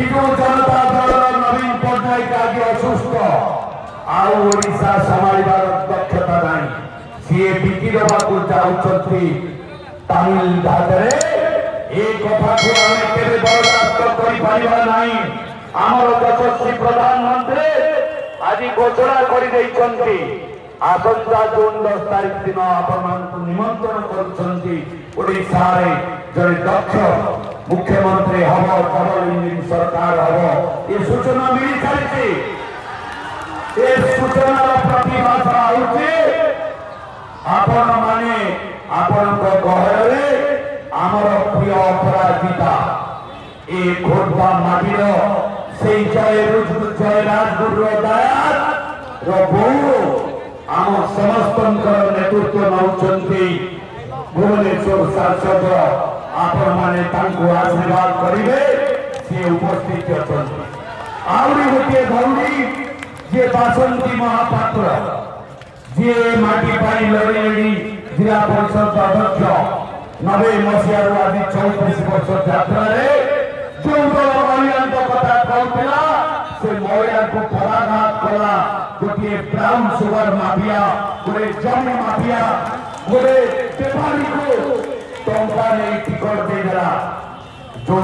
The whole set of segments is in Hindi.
विजु जनता दल नवीन पट्टनायक आज असुस्थ आशा संभार दक्षता नहीं सी बिकिदेवा चाहती तमिल भाषा बर्दास्त कर यशस्वी प्रधानमंत्री आज घोषणा कर आसंता जून 10 तारीख दिन आपण निमंत्रण कर जड़े दक्ष मुख्यमंत्री हम डबल इंजिन सरकार हम ये सूचना मिल सारी सूचना प्रतिभाषा आपण माने आपण गहरे आमर प्रिय अपराजिता ए खोर्धा माटीर से जय राजगुरु दयात बो आम समस्त नेतृत्व नौकरी भुवनेश्वर सांसद आपण माने आशीर्वाद करेंगे सी उपस्थित अच्छा आहरी गोटे भौरी जे बासंती महापात्र जे माटी लड़ी लड़ी जिला परिषद अध्यक्ष 90 मसीह आज 34 वर्ष यात्रा जो महिला कथा कहला से महिला को पराघात कला गोटे ब्राउन सुगर माफिया गोटे जमी माफिया गोटे बेपारी को टंका नहीं टिकट देदेला जो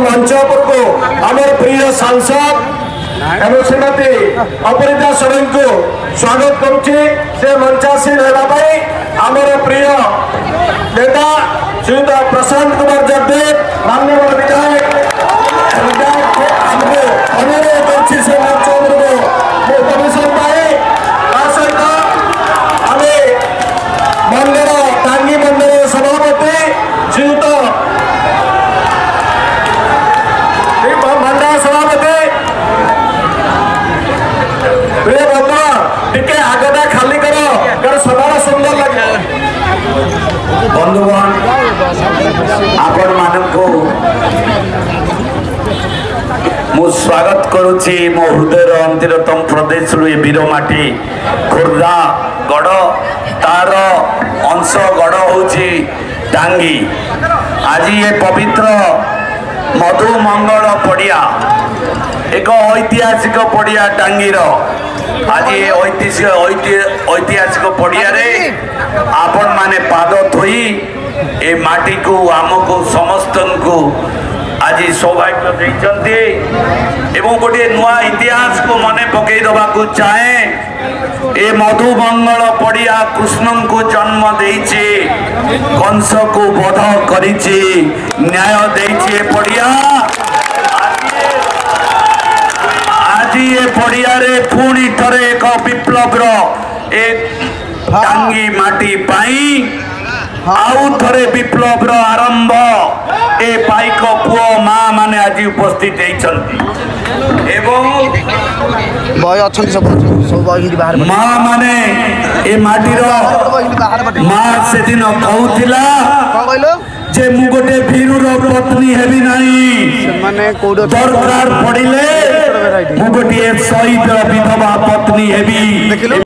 मंचपुर को आम प्रिय सांसद एवं श्रीमती अपरिता सोरेन को स्वागत करुच्ची से मंचासीन होगापाई आमर प्रिय नेता श्रीयुत प्रशांत कुमार जगदेव माननीय विधायक हमको अनुरोध कर से मंचपुर को कमिशन पाए सहित आम मंडल टांगी मंडल सभापति श्रीयुत मंडल सभापति प्रिय बंधु टिके आगटा खाली कर सभा सुंदर लगे बंधुगण आपण मानक मु स्वागत करुच्ची मो हृदय अंतिरतम प्रदेश वीरमाटी खोर्धा गढ़ तार अंश गढ़ होची टांगी आज ये पवित्र मधुमंगल पड़िया एक ऐतिहासिक पड़िया टांगीर आज ये ऐतिहासिक पड़िया आपण माने पाद थोई ए माटी को आमको समस्त को आज सौभाग्य देते एवं गोटे नुआ इतिहास को मन पकई दबा को चाहे ए मधुमंगल पड़िया कृष्ण को जन्म देइछे कंस को वध करिछे न्याय देइछे पड़िया आज ये पड़िया रे पुणी थरे एक विप्लव एक टांगी माटी पाई आउ थरे विप्लव आरंभ ए पाइक पुओ माँ माने आज उपस्थित माँ माने ए माटीर माँ से दिन कहूला जे मु गोटे भीरुर पत्नी हेबी नहीं दरकार पड़िले मु गोटे शहीद विधवा पत्नी हेबी।